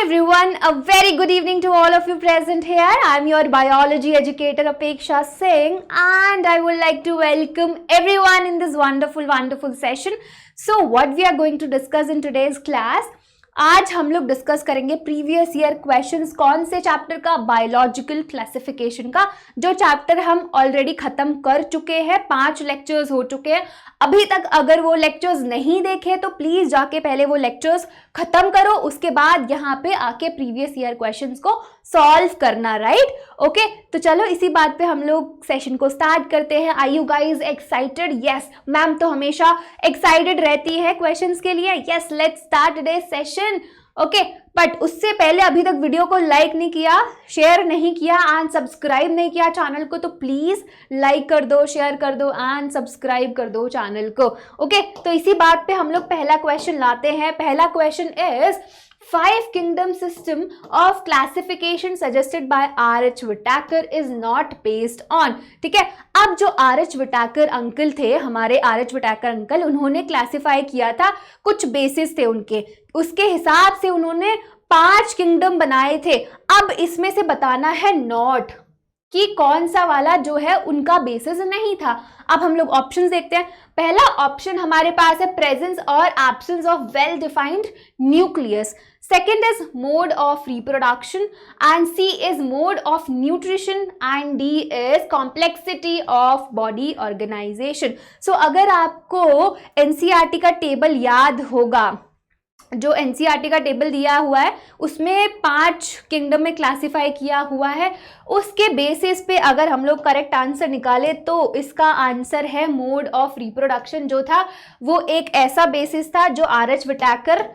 everyone, a very good evening to all of you present here. I'm your biology educator Apeksha Singh and I would like to welcome everyone in this wonderful session. So what we are going to discuss in today's class, आज हम लोग discuss करेंगे previous year questions. कौन से chapter का? Biological classification का, जो chapter हम ऑलरेडी खत्म कर चुके हैं। 5 लेक्चर्स हो चुके हैं। अभी तक अगर वो लेक्चर्स नहीं देखे तो प्लीज जाके पहले वो लेक्चर्स खत्म करो, उसके बाद यहाँ पे आके प्रीवियस ईयर क्वेश्चंस को सॉल्व करना, राइट? ओके, तो चलो इसी बात पे हम लोग सेशन को स्टार्ट करते हैं। Are you guys excited? Yes, ma'am तो हमेशा एक्साइटेड रहती है क्वेश्चंस के लिए। Yes, let's start today session. Okay, but उससे पहले अभी तक वीडियो को लाइक नहीं किया, शेयर नहीं किया एंड सब्सक्राइब नहीं किया चैनल को, तो प्लीज लाइक कर दो, शेयर कर दो एंड सब्सक्राइब कर दो चैनल को। ओके, तो इसी बात पे हम लोग पहला क्वेश्चन लाते हैं। पहला question is 5 kingdom system of classification suggested by R.H. Whittaker is not based on। ठीक है, अब जो R.H. Whittaker अंकल थे, हमारे R.H. Whittaker अंकल, उन्होंने क्लासिफाई किया था, कुछ बेसिस थे उनके, उसके हिसाब से उन्होंने 5 किंगडम बनाए थे। अब इसमें से बताना है नॉट कि कौन सा वाला जो है उनका बेसिस नहीं था। अब हम लोग ऑप्शंस देखते हैं। पहला ऑप्शन हमारे पास है प्रेजेंस और absence of well defined nucleus. Second is mode of reproduction and C is mode of nutrition and D is complexity of body organisation. So अगर आपको एनसीईआरटी का टेबल याद होगा, जो एनसीईआरटी का टेबल दिया हुआ है उसमें 5 किंगडम में क्लासिफाई किया हुआ है, उसके बेसिस पे अगर हम लोग करेक्ट आंसर निकाले तो इसका आंसर है मोड ऑफ रिप्रोडक्शन। जो था वो एक ऐसा बेसिस था जो आर.एच. विटाकर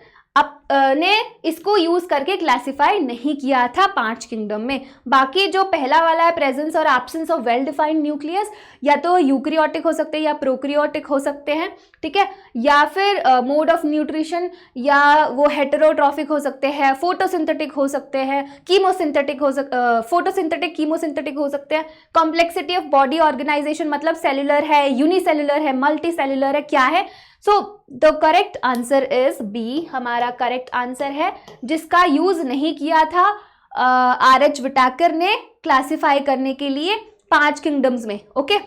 ने इसको यूज करके क्लासिफाई नहीं किया था 5 किंगडम में। बाकी जो पहला वाला है प्रेजेंस और absence of well defined nucleus, या तो यूक्रियोटिक हो सकते हैं या प्रोक्रियोटिक हो सकते हैं, ठीक है, या फिर मोड ऑफ न्यूट्रिशन, या वो हेटेरोट्रॉफिक हो सकते हैं, फोटोसिंथेटिक हो सकते हैं, कीमोसिंथेटिक फोटोसिंथेटिक कीमोसिंथेटिक हो सकते हैं। कॉम्प्लेक्सिटी ऑफ बॉडी ऑर्गेनाइजेशन मतलब सेलुलर है, यूनिसेलुलर है, मल्टी सेलुलर है, क्या है? So the correct answer is B, हमारा करेक्ट आंसर है, जिसका यूज नहीं किया था आर.एच. विटाकर ने क्लासिफाई करने के लिए 5 किंगडम्स में। ओके,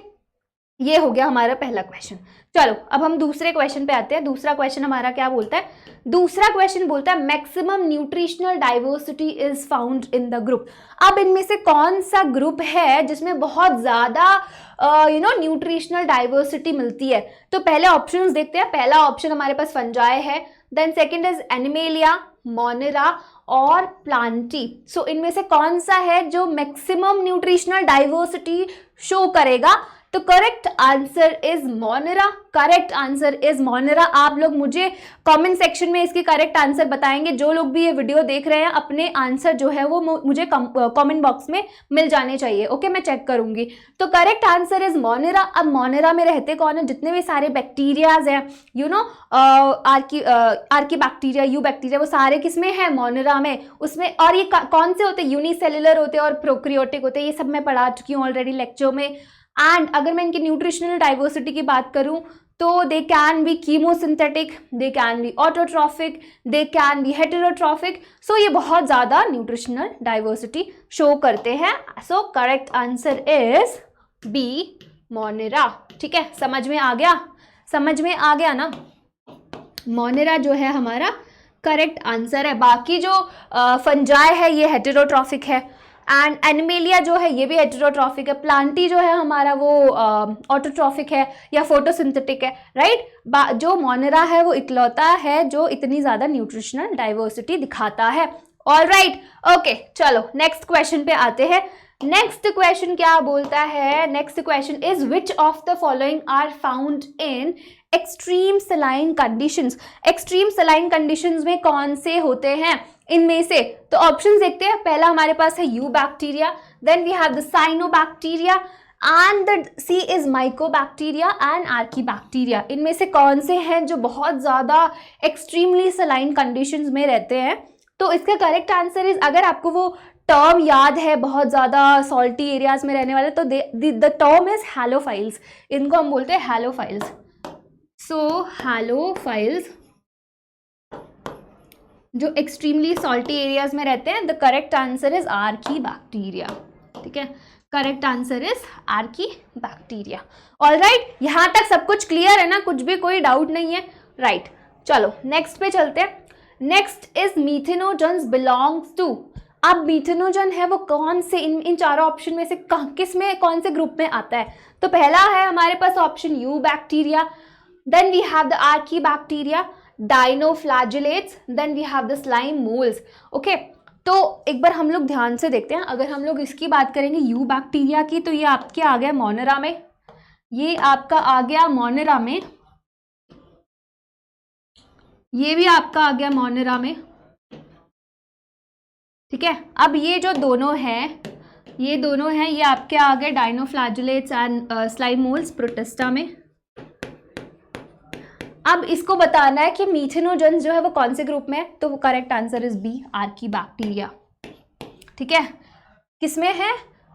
ये हो गया हमारा पहला क्वेश्चन। चलो अब हम दूसरे क्वेश्चन पे आते हैं। दूसरा क्वेश्चन हमारा क्या बोलता है? दूसरा क्वेश्चन बोलता है maximum nutritional diversity is found in the group. अब इनमें से कौन सा ग्रुप है जिसमें बहुत ज्यादा न्यूट्रिशनल डाइवर्सिटी मिलती है? तो पहले ऑप्शंस देखते हैं। पहला ऑप्शन हमारे पास फंजाई है, then second is Animalia, Monera और प्लांटी। सो इनमें से कौन सा है जो मैक्सिमम न्यूट्रिशनल डाइवर्सिटी शो करेगा? तो correct answer is Monera. Correct answer is Monera. आप लोग मुझे कमेंट सेक्शन में इसकी करेक्ट आंसर बताएंगे। जो लोग भी ये वीडियो देख रहे हैं अपने आंसर जो है वो मुझे कमेंट बॉक्स में मिल जाने चाहिए। ओके, मैं चेक करूंगी। तो करेक्ट आंसर इज मोनेरा। अब मोनेरा में रहते कौन है? जितने भी सारे बैक्टीरियाज हैं, आर्की बैक्टीरिया, यू बैक्टीरिया, वो सारे किसमें है? मोनेरा में। उसमें और ये कौन से होते हैं? यूनिसेलुलर होते हैं और प्रोक्रियोटिक होते हैं। ये सब मैं पढ़ा चुकी हूँ ऑलरेडी लेक्चर में। एंड अगर मैं इनकी न्यूट्रिशनल डाइवर्सिटी की बात करूं तो they can be chemosynthetic, they can be autotrophic, they can be heterotrophic. So ये बहुत ज़्यादा न्यूट्रिशनल डाइवर्सिटी शो करते हैं। So correct answer is B, Monera. ठीक है, समझ में आ गया? समझ में आ गया ना? मोनेरा जो है हमारा करेक्ट आंसर है। बाकी जो फंजाई है ये हेटेरोट्रॉफिक है, एंड एनिमेलिया जो है ये भी हेटेरोट्रॉफिक है। प्लांटी जो है हमारा वो ऑटोट्रॉफिक है या फोटोसिंथेटिक है, राइट? जो मोनेरा है वो इकलौता है जो इतनी ज़्यादा न्यूट्रिशनल डाइवर्सिटी दिखाता है। ऑलराइट, ओके, चलो नेक्स्ट क्वेश्चन पे आते हैं। नेक्स्ट क्वेश्चन क्या बोलता है? Next question is which of the following are found in extreme saline conditions. Extreme saline conditions में कौन से होते हैं इनमें से? तो ऑप्शंस देखते हैं। पहला हमारे पास है eubacteria, then we have the cyanobacteria and the C is mycobacteria and archaebacteria. इनमें से कौन से हैं जो बहुत ज़्यादा एक्सट्रीमली सलाइन कंडीशंस में रहते हैं? तो इसका करेक्ट आंसर इज, अगर आपको वो टर्म याद है बहुत ज़्यादा सॉल्टी एरियाज में रहने वाले, तो द टर्म इज हैलोफाइल्स। इनको हम बोलते हैं हैलोफाइल्स। सो हैलोफाइल्स जो एक्सट्रीमली सॉल्टी एरियाज में रहते हैं, the correct answer is archaebacteria. ठीक है, correct answer is archaebacteria. Alright, यहाँ तक सब कुछ क्लियर है ना, कुछ भी कोई डाउट नहीं है, राइट। चलो नेक्स्ट पे चलते हैं। Next is methanogens belongs to. अब मीथेनोजन है वो कौन से इन चारों ऑप्शन में से किस में, कौन से ग्रुप में आता है? तो पहला है हमारे पास option eubacteria, then we have the archaebacteria, dinoflagellates, then we have the slime moulds. Okay, तो एक बार हम लोग ध्यान से देखते हैं। अगर हम लोग इसकी बात करेंगे यू बैक्टीरिया की, तो ये आपके आ गया मोनेरा में, ये आपका आ गया मोनेरा में, ये भी आपका आ गया मोनेरा में। ठीक है, अब ये जो दोनों हैं, ये दोनों हैं, ये आपके आ गए dinoflagellates and slime moles protista में। अब इसको बताना है कि मीथेनोजन्स जो है वो कौन से ग्रुप में है, तो वो correct answer is B, archaebacteria. ठीक है, किसमें है?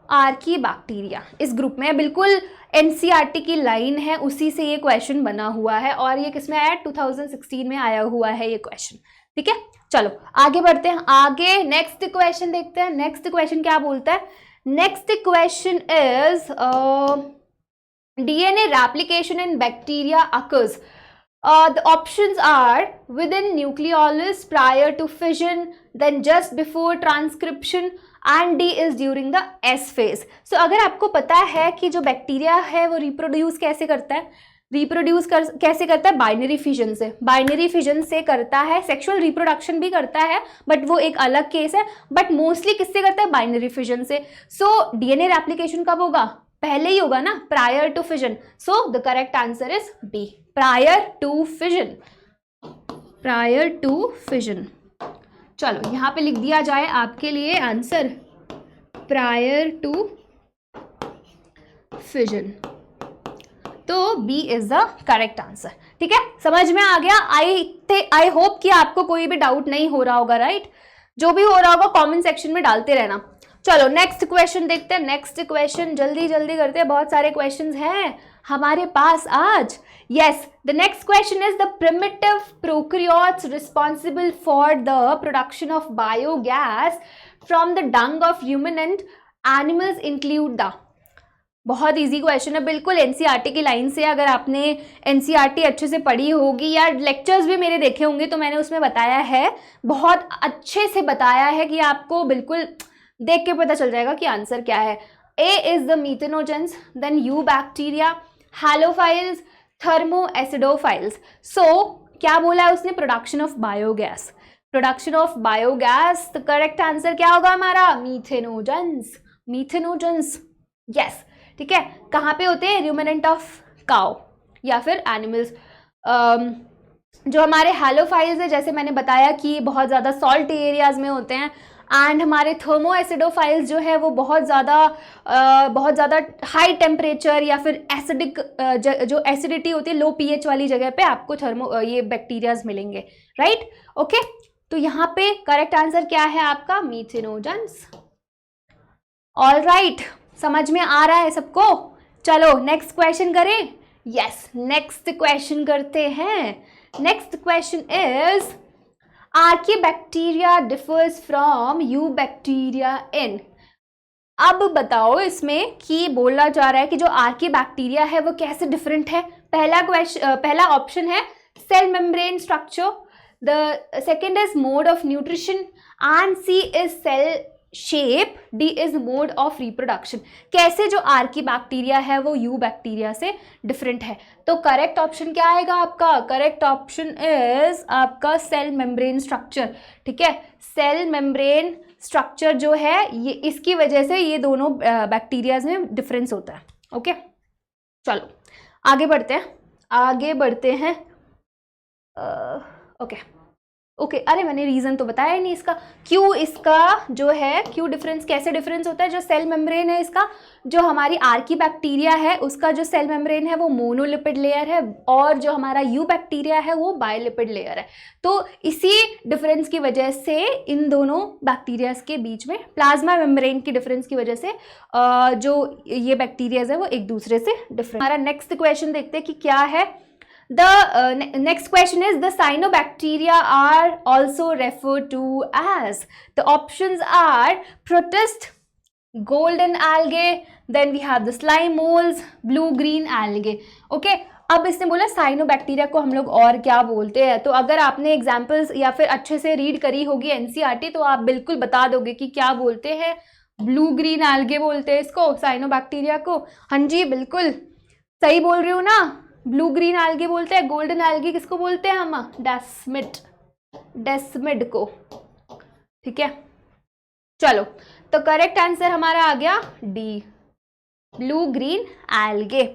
आर्कीबैक्टीरिया, इस ग्रुप में है। बिल्कुल एनसीईआरटी की लाइन है, उसी से ये क्वेश्चन बना हुआ है, और ये किसमें आया? 2016 में आया हुआ है ये क्वेश्चन। ठीक है, चलो आगे बढ़ते हैं। आगे नेक्स्ट क्वेश्चन देखते हैं। नेक्स्ट क्वेश्चन क्या बोलता है? Next question is DNA replication in bacteria occurs. The options are within nucleolus prior to fission, then just before transcription, and D is during the S phase. So अगर आपको पता है कि जो बैक्टीरिया है वो रिप्रोड्यूस कैसे करता है, कैसे करता है? बाइनरी फिजन से। बाइनरी फिजन से करता है, सेक्सुअल रिप्रोडक्शन भी करता है, बट वो एक अलग केस है, बट मोस्टली किससे करता है? बाइनरी फिजन से। सो डीएनए रेप्लिकेशन कब होगा? पहले ही होगा ना, prior to fission. So the correct answer is B, prior to fission. Prior to fission. चलो यहाँ पे लिख दिया जाए आपके लिए आंसर, प्रायर टू फिजन। तो B is the correct answer. ठीक है, समझ में आ गया? आई होप कि आपको कोई भी डाउट नहीं हो रहा होगा, राइट? जो भी हो रहा होगा कमेंट सेक्शन में डालते रहना। चलो नेक्स्ट क्वेश्चन देखते हैं। नेक्स्ट क्वेश्चन जल्दी जल्दी करते हैं, बहुत सारे क्वेश्चंस हैं हमारे पास आज। Yes, the next question is the primitive prokaryotes responsible for the production of biogas from the dung of ruminant animals include the. बहुत इजी क्वेश्चन है, बिल्कुल एनसीईआरटी की लाइन से। अगर आपने एनसीईआरटी अच्छे से पढ़ी होगी या लेक्चर्स भी मेरे देखे होंगे तो मैंने उसमें बताया है, बहुत अच्छे से बताया है कि आपको बिल्कुल देख के पता चल जाएगा कि आंसर क्या है। A is the methanogens, then eubacteria, halophiles, thermoacidophiles. So क्या बोला है उसने? Production of biogas. Production of biogas, तो करेक्ट आंसर क्या होगा हमारा? मीथेनोजेंस। Methanogens, yes. ठीक है, कहाँ पे होते हैं? रूमिनेंट ऑफ काउ या फिर एनिमल्स। जो हमारे हैलोफाइल्स है, जैसे मैंने बताया कि बहुत ज़्यादा सॉल्ट एरियाज में होते हैं, एंड हमारे थर्मो एसिडोफाइल्स जो है वो बहुत ज़्यादा हाई टेम्परेचर या फिर एसिडिक, जो एसिडिटी होती है लो पीएच वाली जगह पे आपको ये बैक्टीरियाज मिलेंगे, राइट? ओके, तो यहाँ पे करेक्ट आंसर क्या है आपका? मीथेनोजेंस। ऑल राइट, समझ में आ रहा है सबको? चलो नेक्स्ट क्वेश्चन करें। यस, नेक्स्ट क्वेश्चन करते हैं। Next question is archaebacteria differs from eubacteria in. अब बताओ इसमें कि बोला जा रहा है कि जो आर्कीबैक्टीरिया है वो कैसे डिफरेंट है। पहला ऑप्शन है cell membrane structure, the second is mode of nutrition, and C is cell shape, D is mode of reproduction. कैसे जो आर्कीबैक्टीरिया है वो यू बैक्टीरिया से डिफरेंट है। तो करेक्ट ऑप्शन क्या आएगा आपका? करेक्ट ऑप्शन इज आपका सेल मेम्ब्रेन स्ट्रक्चर। ठीक है, सेल मेम्ब्रेन स्ट्रक्चर जो है ये, इसकी वजह से ये दोनों बैक्टीरियाज में डिफरेंस होता है। ओके, चलो आगे बढ़ते हैं। ओके, अरे मैंने रीज़न तो बताया ही नहीं इसका। इसका जो है क्यों डिफरेंस, कैसे डिफरेंस होता है? जो सेल मेम्ब्रेन है इसका, जो हमारी आर्कीबैक्टीरिया है उसका जो सेल मेम्ब्रेन है वो मोनोलिपिड लेयर है, और जो हमारा यू बैक्टीरिया है वो बायोलिपिड लेयर है। तो इसी डिफरेंस की वजह से इन दोनों बैक्टीरियाज के बीच में, प्लाज्मा मेम्ब्रेन की डिफरेंस की वजह से जो ये बैक्टीरियाज है वो एक दूसरे से डिफरेंट। हमारा नेक्स्ट क्वेश्चन देखते हैं कि क्या है। The next question is the cyanobacteria are also referred to as. The options are protist, golden algae, then we have the slime moles, blue green algae. Okay, अब इसने बोला साइनोबैक्टीरिया को हम लोग और क्या बोलते हैं, तो अगर आपने एग्जाम्पल्स या फिर अच्छे से रीड करी होगी एनसीईआरटी तो आप बिल्कुल बता दोगे कि क्या बोलते हैं. ब्लू ग्रीन एल्गे बोलते हैं इसको, साइनोबैक्टीरिया को. हाँ जी बिल्कुल सही बोल रही हूँ ना, ब्लू ग्रीन एल्गे बोलते हैं. गोल्डन एल्गे किसको बोलते हैं हम? डेस्मिड को. ठीक है, चलो तो करेक्ट आंसर हमारा आ गया D, blue green algae.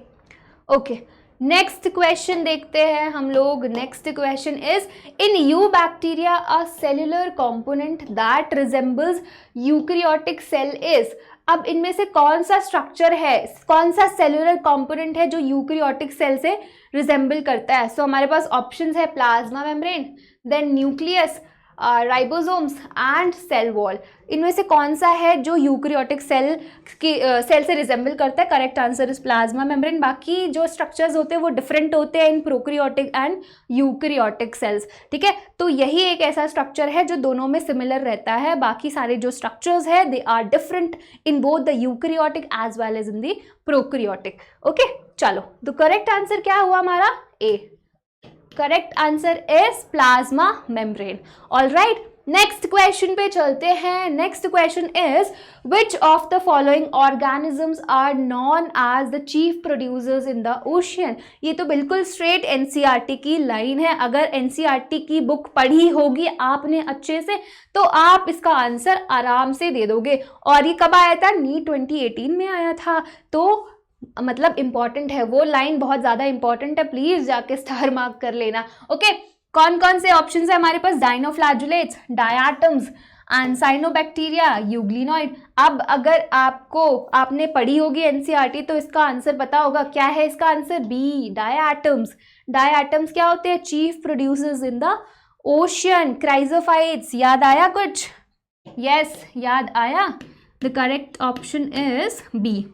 Okay, next question देखते हैं हम लोग. Next question is in eubacteria a cellular component that resembles eukaryotic cell is. अब इनमें से कौन सा स्ट्रक्चर है, कौन सा सेल्यूलर कंपोनेंट है जो यूकैरियोटिक सेल से रिजेंबल करता है? सो हमारे पास ऑप्शंस है plasma membrane, then nucleus, ribosomes and cell wall. इनमें से कौन सा है जो यूकैरियोटिक सेल से रिजेंबल करता है? Correct answer is plasma membrane. बाकी जो स्ट्रक्चर्स होते हैं वो डिफरेंट होते हैं इन प्रोकैरियोटिक एंड यूकैरियोटिक सेल्स. ठीक है, तो यही एक ऐसा स्ट्रक्चर है जो दोनों में सिमिलर रहता है. बाकी सारे जो स्ट्रक्चर्स है they are different in both the eukaryotic as well as in the prokaryotic. Okay, चलो तो करेक्ट आंसर क्या हुआ हमारा? A. Correct answer is plasma membrane. Alright, next question पे चलते हैं. Next question is which of the following organisms are known as the chief producers in the ocean. ये तो बिल्कुल स्ट्रेट एनसीईआरटी की लाइन है. अगर एनसीईआरटी की बुक पढ़ी होगी आपने अच्छे से तो आप इसका आंसर आराम से दे दोगे. और ये कब आया था? नीट 2018 में आया था. तो मतलब इंपॉर्टेंट है वो लाइन, बहुत ज्यादा इंपॉर्टेंट है. प्लीज जाके स्टार मार्क कर लेना. ओके, कौन कौन से ऑप्शंस है हमारे पास? डाइनोफ्लैजुलेट्स, डायटम्स एंड साइनोबैक्टीरिया, यूग्लिनॉइड. अब अगर आपने पढ़ी होगी एनसीईआरटी तो इसका आंसर पता होगा. क्या है इसका आंसर? B, diatoms. डायटम्स क्या होते हैं? Chief producers in the ocean. Chrysophytes, याद आया कुछ? यस, याद आया. The correct option is B.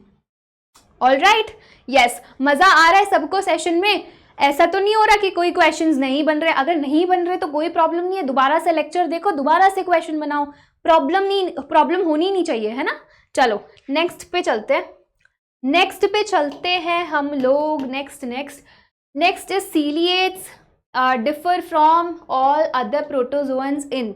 Alright, yes, मजा आ रहा है सबको सेशन में? ऐसा तो नहीं हो रहा कि कोई क्वेश्चंस नहीं बन रहे? अगर नहीं बन रहे तो कोई प्रॉब्लम नहीं है, दोबारा से लेक्चर देखो, दोबारा से क्वेश्चन बनाओ. प्रॉब्लम होनी नहीं चाहिए, है ना. चलो नेक्स्ट पे चलते हैं हम लोग. Next is ciliates differ from all other protozoans in.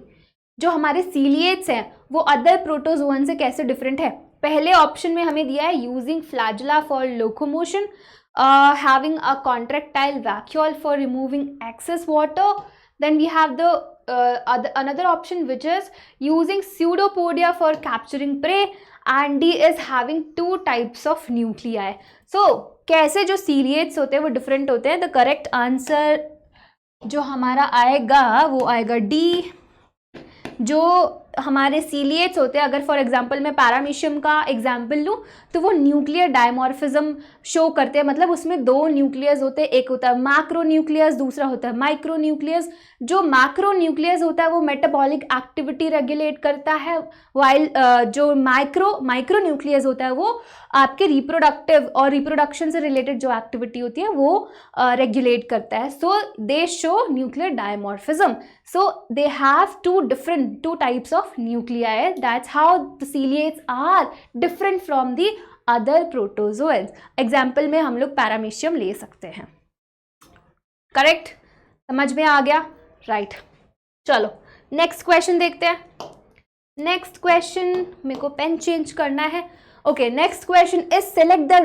जो हमारे सीलिएट्स हैं वो अदर प्रोटोजोअन से कैसे डिफरेंट है? पहले ऑप्शन में हमें दिया है using flagella for locomotion, having a contractile vacuole for removing excess water. Then we have the another option which is using pseudopodia for capturing prey, and D is having 2 types of nuclei. So कैसे जो ciliates होते हैं वो different होते हैं. The correct answer जो हमारा आएगा वो आएगा D. जो हमारे सीलिएट्स होते हैं, अगर फॉर एग्जांपल मैं पैरामीशियम का एग्जांपल लूँ तो वो न्यूक्लियर डायमॉर्फिज्म शो करते हैं. मतलब उसमें 2 न्यूक्लियस होते हैं, एक होता है मैक्रो न्यूक्लियस, दूसरा होता है माइक्रो न्यूक्लियस. जो मैक्रो न्यूक्लियस होता है वो मेटाबॉलिक एक्टिविटी रेगुलेट करता है, वाइल जो माइक्रो न्यूक्लियस होता है वो आपके रिप्रोडक्टिव और रिप्रोडक्शन से रिलेटेड जो एक्टिविटी होती है वो रेगुलेट करता है. So they show nuclear dimorphism. So they have 2 types of nuclei. That's how the ciliates are different from the other protozoans. Example में हम लोग पैरामीशियम ले सकते हैं. करेक्ट, समझ में आ गया? राइट, चलो नेक्स्ट क्वेश्चन देखते हैं. नेक्स्ट क्वेश्चन, मेरे को पेन चेंज करना है. Okay, next question is select the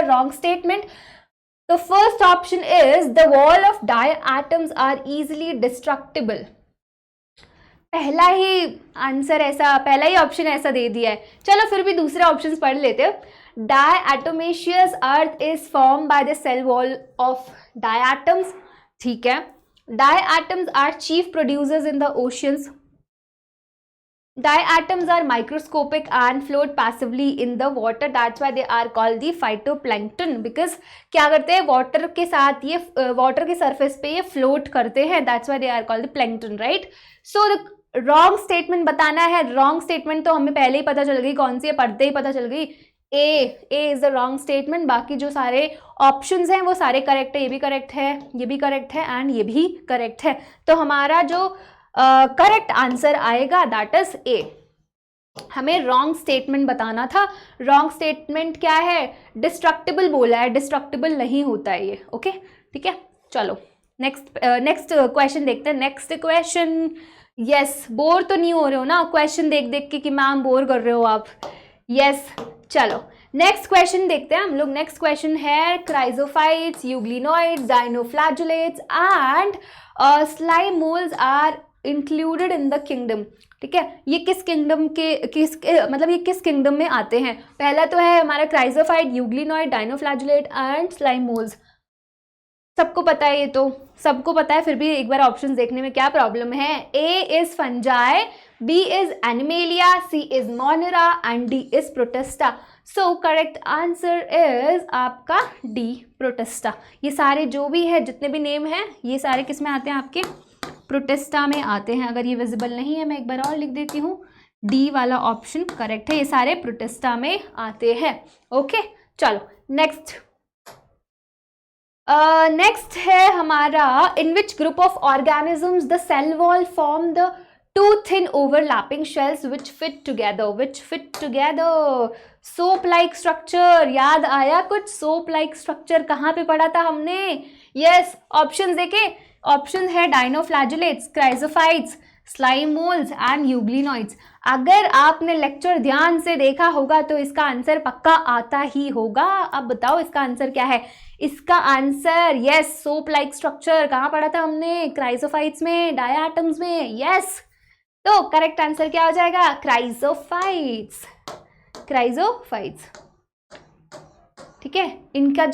wrong statement. The first option is the wall of diatoms are easily destructible. पहला ही ऑप्शन ऐसा दे दिया है. चलो फिर भी दूसरे ऑप्शंस पढ़ लेते हैं. Diatomaceous earth is formed by the cell wall of diatoms. ठीक है. Diatoms are chief producers in the oceans. Diatoms are microscopic and float passively in the water. That's why they are called the phytoplankton. Because क्या करते हैं, water के साथ ये water के surface पे ये फ्लोट करते हैं. That's why they are called the plankton, right? So the wrong statement बताना है. wrong statement तो हमें पहले ही पता चल गई कौन सी है, पढ़ते ही पता चल गई. ए इज द रॉन्ग स्टेटमेंट। बाकी जो सारे ऑप्शंस हैं वो सारे करेक्ट है, ये भी करेक्ट है, ये भी करेक्ट है एंड ये भी करेक्ट है। तो हमारा जो करेक्ट आंसर आएगा दैट इज ए। हमें रॉन्ग स्टेटमेंट बताना था। रॉन्ग स्टेटमेंट क्या है? डिस्ट्रक्टिबल बोला है, डिस्ट्रक्टिबल नहीं होता है ये। ओके ठीक है, चलो नेक्स्ट क्वेश्चन देखते हैं। नेक्स्ट क्वेश्चन, यस बोर तो नहीं हो रहे हो ना क्वेश्चन देख देख के कि मैम बोर कर रहे हो आप? यस चलो नेक्स्ट क्वेश्चन देखते हैं हम लोग। नेक्स्ट क्वेश्चन है chrysophytes, euglenoids, dinoflagellates and slime moulds are included in the kingdom. ठीक है, ये किस किंगडम के मतलब ये किस किंगडम में आते हैं? पहला तो है हमारा क्राइजोफाइट, यूग्लिनोइड, डायनोफ्लैजुलेट एंड स्लाइम मोल्स। सबको पता है, ये तो सबको पता है, फिर भी एक बार ऑप्शन देखने में क्या प्रॉब्लम है? A is fungi, B is Animalia, C is Monera and D is Protista. So correct answer is आपका डी प्रोटेस्टा। ये सारे जो भी है जितने भी नेम हैं ये सारे किस में आते हैं? आपके प्रोटेस्टा में आते हैं। अगर ये विजिबल नहीं है मैं एक बार और लिख देती हूँ, डी वाला ऑप्शन करेक्ट है, ये सारे प्रोटेस्टा में आते हैं। ओके चलो नेक्स्ट नेक्स्ट है हमारा, in which group of organisms the cell wall form the two thin overlapping shells which fit together. Soap like structure, याद आया कुछ? सोप लाइक स्ट्रक्चर कहाँ पे पढ़ा था हमने? यस ऑप्शन देखे, ऑप्शन है डायनोफ्लैजुलेट्स, chrysophytes, slime moles and euglenoids. अगर आपने लेक्चर ध्यान से देखा होगा तो इसका आंसर पक्का आता ही होगा। अब बताओ इसका आंसर क्या है? इसका answer yes soap like structure. कहाँ पढ़ा था हमने? क्राइजोफाइट्स में, डायाटम्स में। यस तो करेक्ट आंसर क्या हो जाएगा? Chrysophytes, chrysophytes. ठीक है, इनका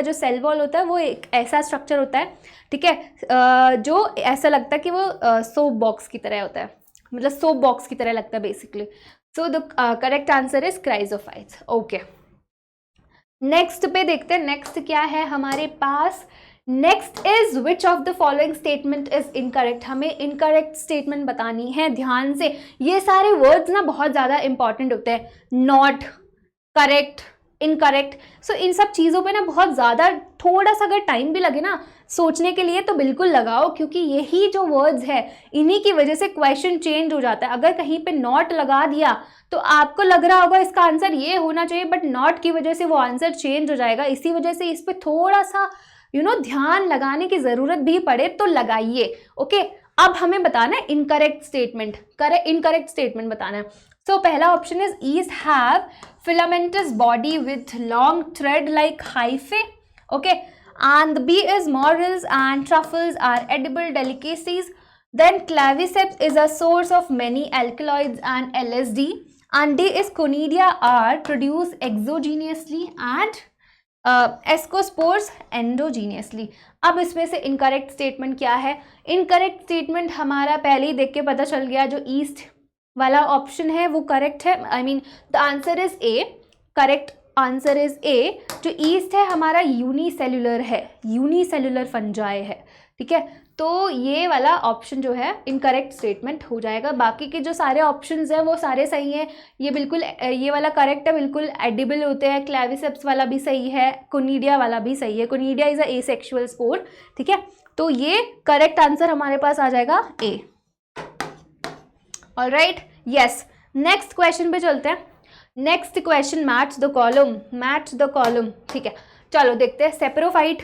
जो सेल वॉल होता है वो एक ऐसा स्ट्रक्चर होता है, ठीक है, जो ऐसा लगता है कि वो सोप बॉक्स की तरह होता है, मतलब सोप बॉक्स की तरह लगता है basically. So the correct answer is chrysophytes. Okay next पे देखते हैं, नेक्स्ट क्या है हमारे पास? Next is which of the following statement is incorrect. हमें इनकरेक्ट स्टेटमेंट बतानी है ध्यान से। ये सारे वर्ड्स ना बहुत ज़्यादा इंपॉर्टेंट होते हैं, नॉट, करेक्ट, इनकरेक्ट। सो इन सब चीज़ों पे ना बहुत ज़्यादा थोड़ा सा अगर टाइम भी लगे ना सोचने के लिए तो बिल्कुल लगाओ, क्योंकि यही जो वर्ड्स है इन्हीं की वजह से क्वेश्चन चेंज हो जाता है। अगर कहीं पे नॉट लगा दिया तो आपको लग रहा होगा इसका आंसर ये होना चाहिए, बट नॉट की वजह से वो आंसर चेंज हो जाएगा। इसी वजह से इस पर थोड़ा सा ध्यान लगाने की ज़रूरत भी पड़े तो लगाइए। ओके अब हमें बताना है इनकरेक्ट स्टेटमेंट, इनकरेक्ट स्टेटमेंट बताना है। सो पहला option is is have filamentous body with long thread like hyphae. Okay, and B is morels and truffles are edible delicacies. Then claviceps is a source of many alkaloids and LSD. And D is conidia are produced exogenously and ascospores endogenously. अब इसमें से incorrect statement क्या है? Incorrect statement हमारा पहले ही देख के पता चल गया, जो ईस्ट वाला ऑप्शन है वो करेक्ट है। I mean the answer is A, correct answer is ए। जो ईस्ट है हमारा यूनिसेल्युलर है, यूनिसेल्युलर फंजाई है। ठीक है, तो ये वाला ऑप्शन जो है इनकरेक्ट स्टेटमेंट हो जाएगा। बाकी के जो सारे ऑप्शंस हैं वो सारे सही हैं। ये बिल्कुल ये वाला करेक्ट है, बिल्कुल एडिबल होते हैं। क्लेविसेप्स वाला भी सही है, कोनिडिया वाला भी सही है। Conidia is a asexual spore. ठीक है, तो ये करेक्ट आंसर हमारे पास आ जाएगा A. Alright, yes next question पे चलते हैं। Next question match the column, match the column. ठीक है, चलो देखते हैं। Saprophyte,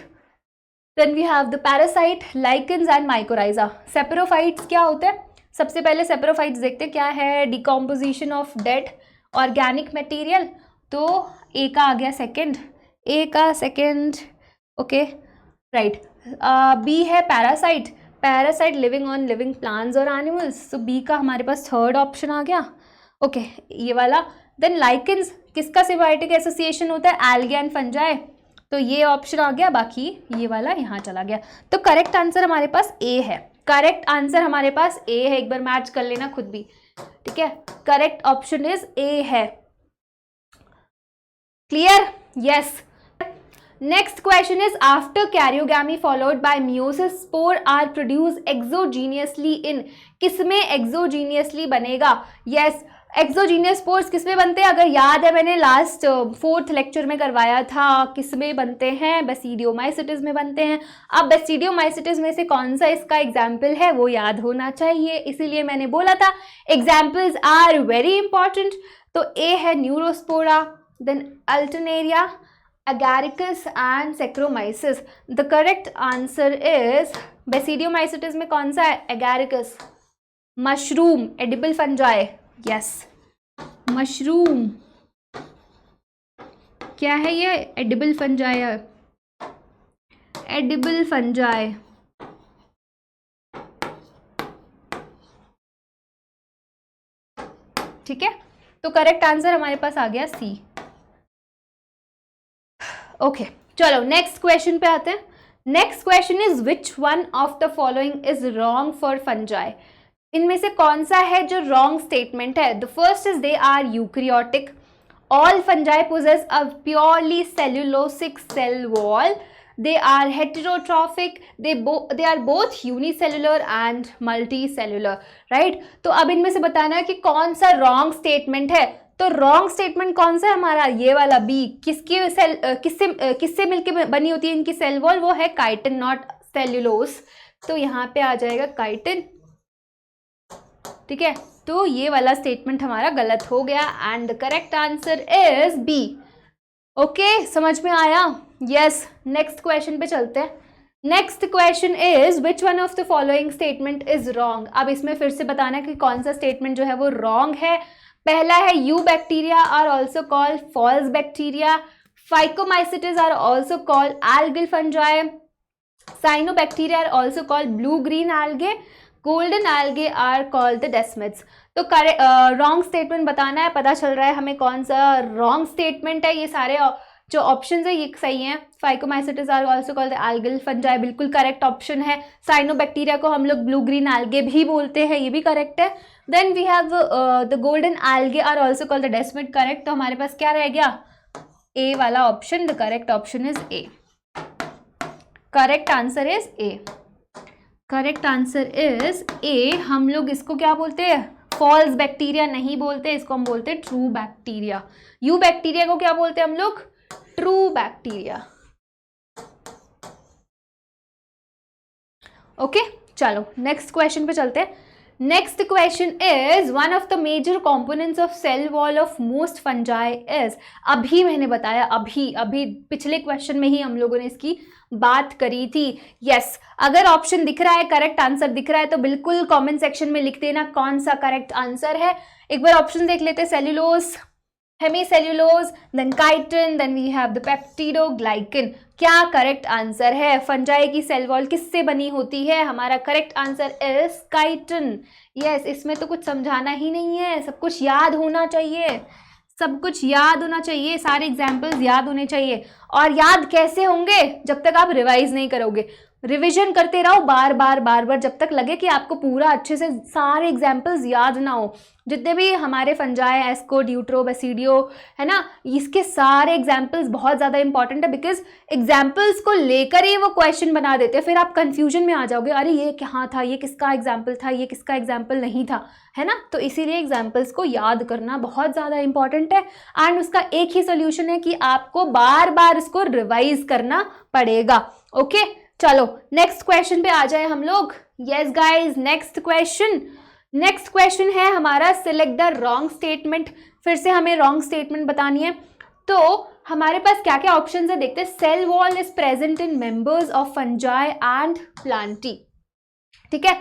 then we have the parasite, lichens and mycorrhiza. Saprophytes क्या होते हैं? सबसे पहले सेपेरोफाइट्स देखते हैं क्या है। Decomposition of dead organic material, तो ए का आ गया सेकेंड, ए का सेकेंड। Okay right. बी है parasite, parasite living on living plants और एनिमल्स, तो बी का हमारे पास थर्ड ऑप्शन आ गया। ओके ये वाला। देन लाइकेंस किसका सिम्बायोटिक एसोसिएशन होता है? एल्गे एंड फंजाई, तो ये ऑप्शन आ गया। बाकी ये वाला यहाँ चला गया। तो करेक्ट आंसर हमारे पास ए है, करेक्ट आंसर हमारे पास ए है। एक बार मैच कर लेना खुद भी। ठीक है, करेक्ट ऑप्शन इज ए है। Clear? Yes. Next question is after karyogamy followed by meiosis spore are produced exogenously in, किसमें exogenously बनेगा? Yes, एक्सोजीनियस स्पोर्स किस में बनते हैं? अगर याद है मैंने लास्ट 4th लेक्चर में करवाया था, किस में बनते हैं? बेसिडियोमाइसिटिस में बनते हैं। अब बेसिडियोमाइसिटिस में से कौन सा इसका एग्जाम्पल है वो याद होना चाहिए, इसीलिए मैंने बोला था एग्जाम्पल्स आर वेरी इंपॉर्टेंट। तो ए है Neurospora, then Alternaria, Agaricus and Saccharomyces. The correct answer is Basidiomycetes में कौन सा है? Agaricus. Mushroom, edible fungi, yes mushroom क्या है ये? एडिबल फंजाई है, एडिबल फंजाई। ठीक है, तो करेक्ट आंसर हमारे पास आ गया सी। ओके, चलो नेक्स्ट क्वेश्चन पे आते हैं। Next question is which one of the following is wrong for fungi? इनमें से कौन सा है जो रॉन्ग स्टेटमेंट है? The first is they are eukaryotic, all fungi possess a purely cellulosic cell wall, they are heterotrophic, they are both unicellular and multicellular, right? तो अब इनमें से बताना है कि कौन सा रॉन्ग स्टेटमेंट है। तो रॉन्ग स्टेटमेंट कौन सा है हमारा? ये वाला बी। किसकी सेल किससे मिलके बनी होती है इनकी सेल वॉल? वो है काइटिन नॉट सेल्यूलोस। तो यहाँ पे आ जाएगा काइटिन, ठीक है। तो ये वाला स्टेटमेंट हमारा गलत हो गया and the correct answer is B. Okay, समझ में आया? यस, नेक्स्ट क्वेश्चन पे चलते हैं। Next question is which one of the following statement is wrong? अब इसमें फिर से बताना है कि कौन सा स्टेटमेंट जो है वो रॉन्ग है। पहला है eubacteria are also called false bacteria, phycomycetes are also called algal fungi, cyanobacteria are also called blue green algae, golden algae are called the desmids। तो रॉन्ग स्टेटमेंट बताना है, पता चल रहा है हमें कौन सा रॉन्ग स्टेटमेंट है। ये सारे जो ऑप्शन है ये सही हैं। Phycomycetes are also called algal fungi बिल्कुल करेक्ट ऑप्शन है। साइनोबैक्टीरिया को हम लोग ब्लू ग्रीन algae भी बोलते हैं, ये भी करेक्ट है। Then we have the golden algae are also called the desmid, correct. तो हमारे पास क्या रह गया? ए वाला option. The correct option is A. Correct answer is A. Correct answer is A. हम लोग इसको क्या बोलते हैं? फॉल्स बैक्टीरिया नहीं बोलते, इसको हम बोलते हैं ट्रू बैक्टीरिया। यू बैक्टीरिया को क्या बोलते हैं हम लोग? True bacteria. ओके, चलो नेक्स्ट क्वेश्चन पे चलते हैं। Next question is one of the major components of cell wall of most fungi is. अभी मैंने बताया, अभी पिछले क्वेश्चन में ही हम लोगों ने इसकी बात करी थी। यस, अगर ऑप्शन दिख रहा है, करेक्ट आंसर दिख रहा है तो बिल्कुल कमेंट सेक्शन में लिख देना कौन सा करेक्ट आंसर है। एक बार ऑप्शन देख लेते हैं। Cellulose, hemicellulose, then chitin, then we have the peptidoglycan. क्या करेक्ट आंसर है? फंजाई की सेल वॉल किससे बनी होती है? हमारा correct answer is chitin. Yes, इसमें तो कुछ समझाना ही नहीं है, सब कुछ याद होना चाहिए, सब कुछ याद होना चाहिए, सारे एग्जाम्पल्स याद होने चाहिए। और याद कैसे होंगे? जब तक आप रिवाइज नहीं करोगे। रिवीजन करते रहो बार बार जब तक लगे कि आपको पूरा अच्छे से सारे एग्जाम्पल्स याद ना हो। जितने भी हमारे फंजाई, एस्को, ड्यूट्रो, बेसिडियो है ना, इसके सारे एग्जाम्पल्स बहुत ज़्यादा इंपॉर्टेंट है। बिकॉज एग्जाम्पल्स को लेकर ही वो क्वेश्चन बना देते हैं, फिर आप कंफ्यूजन में आ जाओगे, अरे ये कहाँ था, ये किसका एग्जाम्पल था, ये किसका एग्जाम्पल नहीं था, है ना। तो इसीलिए एग्जाम्पल्स को याद करना बहुत ज़्यादा इंपॉर्टेंट है। एंड उसका एक ही सोल्यूशन है कि आपको बार बार इसको रिवाइज करना पड़ेगा। ओके, चलो नेक्स्ट क्वेश्चन पे आ जाए हम लोग। यस गाइज, नेक्स्ट क्वेश्चन है हमारा सिलेक्ट द रॉन्ग स्टेटमेंट। फिर से हमें रॉन्ग स्टेटमेंट बतानी है। तो हमारे पास क्या क्या ऑप्शंस है देखते हैं। Cell wall is present in members of fungi and plantae, ठीक है।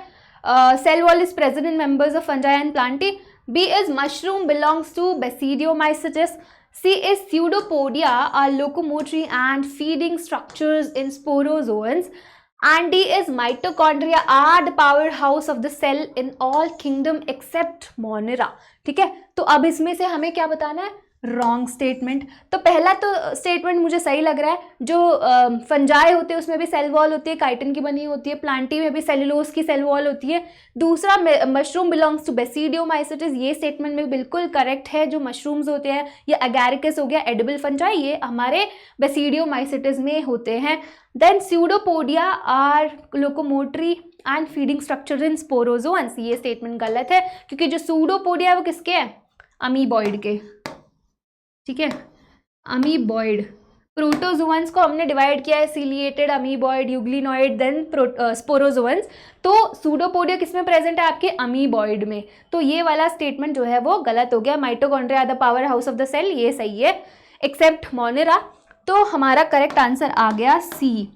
Cell wall is present in members of fungi and plantae. B is mushroom belongs to basidiomycetes. C is pseudopodia are locomotory and feeding structures in sporozoans. And D is mitochondria are the powerhouse of the cell in all kingdom except Monera। ठीक है, तो अब इसमें से हमें क्या बताना है? Wrong statement. तो पहला तो स्टेटमेंट मुझे सही लग रहा है, जो फंजाई होते हैं उसमें भी सेल वॉल होती है, काइटिन की बनी होती है, प्लांटी में भी सेलुलोज की सेल वॉल होती है। दूसरा मशरूम बिलोंग्स टू बेसिडियोमाइसिटिस, ये स्टेटमेंट में बिल्कुल करेक्ट है। जो मशरूम्स होते हैं, ये एगारिकस हो गया, एडिबल फंजाई, ये हमारे बेसिडियोमाइसिटिस में होते हैं। Then pseudopodia are locomotory and feeding structure in sporozoans, ये स्टेटमेंट गलत है क्योंकि जो स्यूडोपोडिया है वो किसके हैं? अमीबॉइड के, ठीक है, अमीबॉइड। प्रोटोजोअन्स को हमने डिवाइड किया है ciliated, amoeboid, euglenoid, then sporozoans. तो सूडोपोडिया किसमें प्रेजेंट है? आपके अमीबॉइड में। तो ये वाला स्टेटमेंट जो है वो गलत हो गया। Mitochondria are the powerhouse of the cell, ये सही है, एक्सेप्ट मोनेरा। तो हमारा करेक्ट आंसर आ गया सी।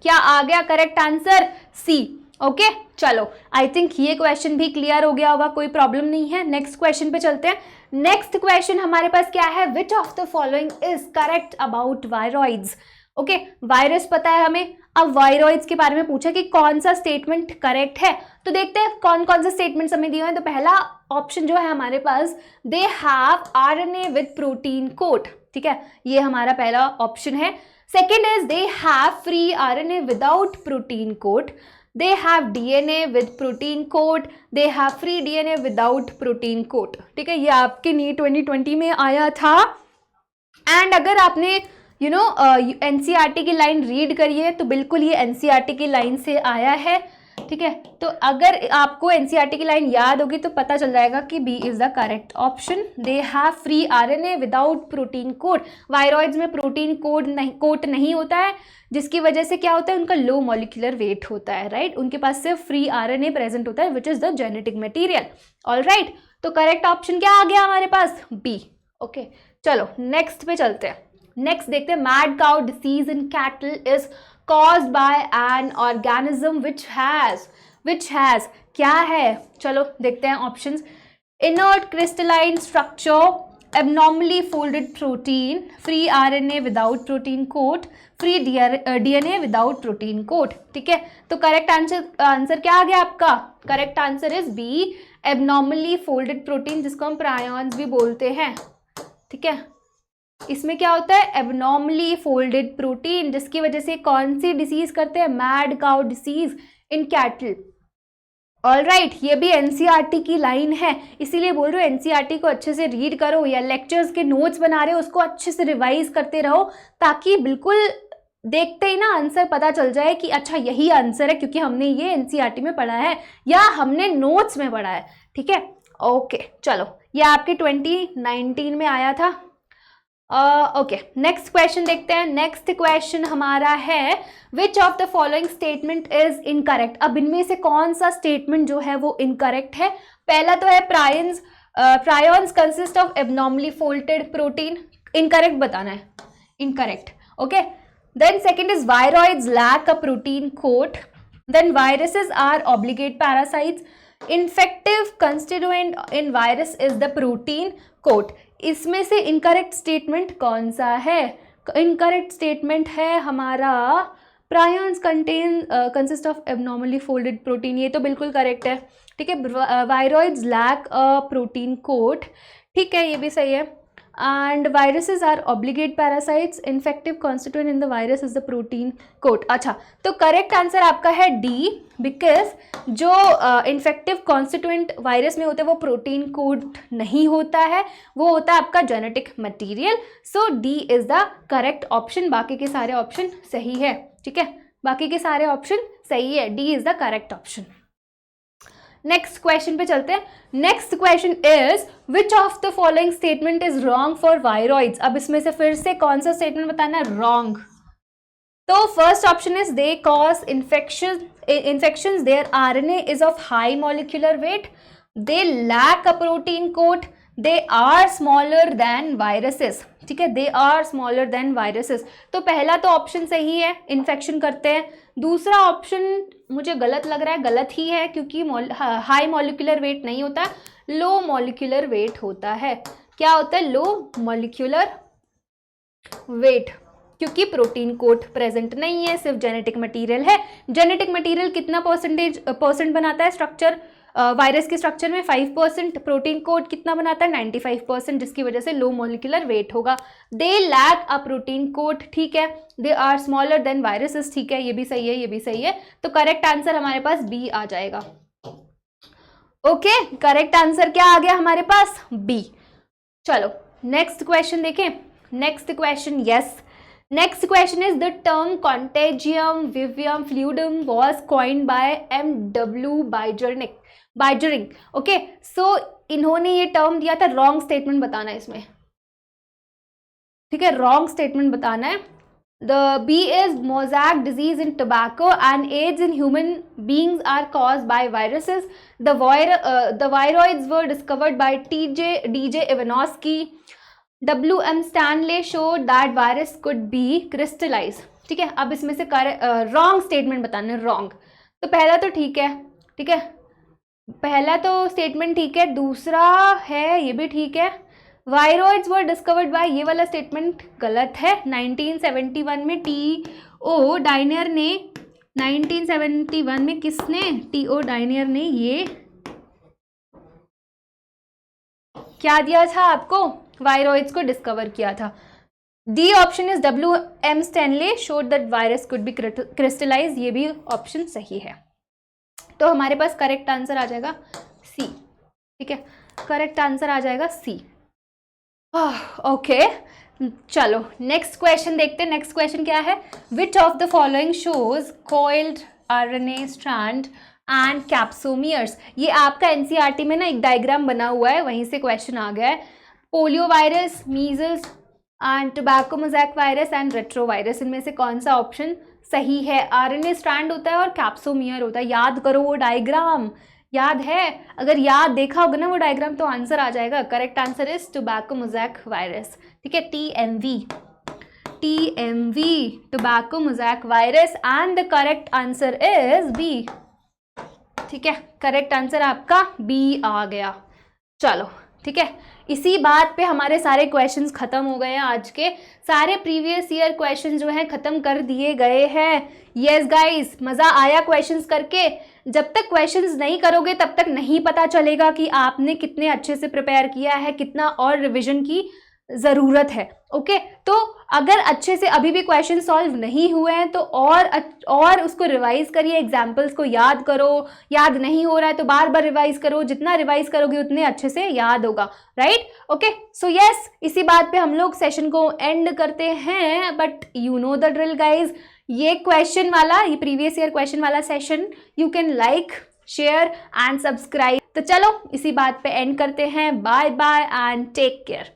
क्या आ गया करेक्ट आंसर? सी। ओके, चलो आई थिंक ये क्वेश्चन भी क्लियर हो गया होगा, कोई प्रॉब्लम नहीं है। नेक्स्ट क्वेश्चन पे चलते हैं। नेक्स्ट क्वेश्चन हमारे पास क्या है? विच of the following is correct about viroids? Okay, virus पता है हमें, अब वायरॉइड्स के बारे में पूछा कि कौन सा स्टेटमेंट करेक्ट है। तो देखते हैं कौन कौन से स्टेटमेंट्स हमें दिए हैं। तो पहला ऑप्शन जो है हमारे पास, they have RNA with protein coat, ठीक है, ये हमारा पहला ऑप्शन है। Second is they have free RNA without protein coat, they have DNA with protein coat, they have free DNA without protein coat, ठीक है, ये आपके नीट 2020 में आया था। एंड अगर आपने एनसीईआरटी की लाइन रीड करी है तो बिल्कुल ये एनसीईआरटी की लाइन से आया है, ठीक है। तो अगर आपको एनसीईआरटी की लाइन याद होगी तो पता चल जाएगा कि B is the correct option. They have free RNA without protein coat. Viroids में प्रोटीन कोट नहीं होता है, जिसकी वजह से क्या होता है, उनका लो मॉलिक्यूलर वेट होता है, राइट। उनके पास सिर्फ फ्री आरएनए प्रेजेंट होता है which is the genetic material. Alright, तो करेक्ट ऑप्शन क्या आ गया हमारे पास? बी। ओके, चलो नेक्स्ट पे चलते हैं। नेक्स्ट देखते हैं, mad cow disease in cattle is caused by an organism which has क्या है? चलो देखते हैं options. inert crystalline structure, abnormally folded protein, free RNA without protein coat, free DNA without protein coat, ठीक है। तो करेक्ट आंसर क्या आ गया आपका? Correct answer is B, abnormally folded protein, जिसको हम प्रायॉन्स भी बोलते हैं, ठीक है। इसमें क्या होता है? एबनॉर्मली फोल्डेड प्रोटीन, जिसकी वजह से कौन सी डिसीज करते हैं? Mad cow disease in cattle. Alright, ये भी एनसीईआरटी की लाइन है, इसीलिए बोल रहे हो एनसीईआरटी को अच्छे से रीड करो, या लेक्चर्स के नोट्स बना रहे हो उसको अच्छे से रिवाइज करते रहो, ताकि बिल्कुल देखते ही ना आंसर पता चल जाए कि अच्छा यही आंसर है, क्योंकि हमने ये एनसीईआरटी में पढ़ा है या हमने नोट्स में पढ़ा है, ठीक है। ओके, चलो ये आपके 2019 में आया था। ओके, नेक्स्ट क्वेश्चन देखते हैं। नेक्स्ट क्वेश्चन हमारा है, विच of the following statement is incorrect? अब इनमें से कौन सा स्टेटमेंट जो है वो इनकरेक्ट है? पहला तो है prions consist of abnormally folded protein, incorrect बताना है, incorrect. Okay, then second is viroids lack a protein coat, then viruses are obligate parasites, infective constituent in virus is the protein coat. इसमें से incorrect statement कौन सा है? Incorrect statement है हमारा prions consist of abnormally folded protein, ये तो बिल्कुल करेक्ट है, ठीक है। Viroids lack a protein coat, ठीक है, ये भी सही है। And viruses are obligate parasites, infective constituent in the virus is the protein coat. अच्छा, तो करेक्ट आंसर आपका है डी, बिकॉज जो इन्फेक्टिव कॉन्स्टिट्यूएंट वायरस में होते हैं वो प्रोटीन कोट नहीं होता है, वो होता है आपका genetic material. So D is the correct option. बाकी के सारे ऑप्शन सही है, ठीक है, बाकी के सारे ऑप्शन सही है, D is the correct option. Next question पे चलते हैं। Next question is, which of the following statement is wrong for viroids? अब इसमें से फिर से कौन सा स्टेटमेंट बताना है? रॉन्ग। तो first option is, they cause infections, their RNA is of high molecular weight, they lack a protein coat, they are smaller than viruses, ठीक है, they are smaller than viruses। तो पहला तो ऑप्शन सही है, इन्फेक्शन करते हैं। दूसरा ऑप्शन मुझे गलत लग रहा है, गलत ही है, क्योंकि हाई मॉलिक्यूलर वेट नहीं होता, लो मॉलिक्यूलर वेट होता है। क्या होता है? लो मॉलिक्यूलर वेट, क्योंकि प्रोटीन कोट प्रेजेंट नहीं है, सिर्फ जेनेटिक मटेरियल है। जेनेटिक मटेरियल कितना परसेंट बनाता है स्ट्रक्चर वायरस के स्ट्रक्चर में? 5%। प्रोटीन कोट कितना बनाता है? 95%, जिसकी वजह से लो मॉलिक्यूलर वेट होगा। They lack a protein coat, ठीक है। They are smaller than viruses, ठीक है, ये भी सही है, ये भी सही है। तो करेक्ट आंसर हमारे पास बी आ जाएगा। ओके, करेक्ट आंसर क्या आ गया हमारे पास? बी। चलो नेक्स्ट क्वेश्चन देखें। Next question, yes, next question is, the term contagium vivium fluidum was coined by M.W. Bijering. Okay, so इन्होंने ये टर्म दिया था, रॉन्ग स्टेटमेंट बताना है इसमें, ठीक है, रॉन्ग स्टेटमेंट बताना है। The B is mosaic disease in tobacco and AIDS in human beings are caused by viruses. The viroids were discovered by D.J. Ivanovsky. W.M. Stanley showed that virus could be crystallized. ठीक है, अब इसमें से wrong statement बताना है, wrong. तो पहला तो ठीक है, ठीक है, पहला तो स्टेटमेंट ठीक है, दूसरा है ये भी ठीक है। वायरॉइड्स वर डिस्कवर्ड बाय, ये वाला स्टेटमेंट गलत है। 1971 में टी.ओ. डायनर ने, 1971 में किसने, टी.ओ. डायनर ने ये क्या दिया था आपको, वायरॉइड्स को डिस्कवर किया था। D option is W.M. Stanley showed that virus could be crystallise, ये भी ऑप्शन सही है। तो हमारे पास करेक्ट आंसर आ जाएगा सी, ठीक है, करेक्ट आंसर आ जाएगा सी। ओके, चलो नेक्स्ट क्वेश्चन देखते हैं। नेक्स्ट क्वेश्चन क्या है, विच of the following shows coiled RNA strand and capsomeres. ये आपका NCERT में ना एक डायग्राम बना हुआ है, वहीं से क्वेश्चन आ गया है। Polio virus, measles and tobacco mosaic virus and retrovirus, इनमें से कौन सा ऑप्शन सही है। RNA स्ट्रैंड होता है और कैप्सोमियर होता है, याद करो वो डायग्राम, याद है, अगर याद देखा होगा ना वो डायग्राम तो आंसर आ जाएगा। Correct answer is tobacco mosaic virus, ठीक है, TMV tobacco mosaic virus and the correct answer is B, ठीक है, करेक्ट आंसर आपका बी आ गया। चलो ठीक है, इसी बात पे हमारे सारे क्वेश्चंस खत्म हो गए हैं, आज के सारे प्रीवियस ईयर क्वेश्चन जो हैं खत्म कर दिए गए हैं। यस गाइस, मज़ा आया क्वेश्चंस करके। जब तक क्वेश्चंस नहीं करोगे तब तक नहीं पता चलेगा कि आपने कितने अच्छे से प्रिपेयर किया है, कितना और रिविजन की ज़रूरत है। ओके, तो अगर अच्छे से अभी भी क्वेश्चन सॉल्व नहीं हुए हैं तो और उसको रिवाइज करिए, एग्जाम्पल्स को याद करो, याद नहीं हो रहा है तो बार बार रिवाइज करो, जितना रिवाइज करोगे उतने अच्छे से याद होगा, राइट। ओके, सो यस, इसी बात पे हम लोग सेशन को एंड करते हैं। But you know the drill guys, ये क्वेश्चन वाला, ये प्रीवियस ईयर क्वेश्चन वाला session you can like, share and subscribe. तो चलो इसी बात पे एंड करते हैं। Bye bye and take care.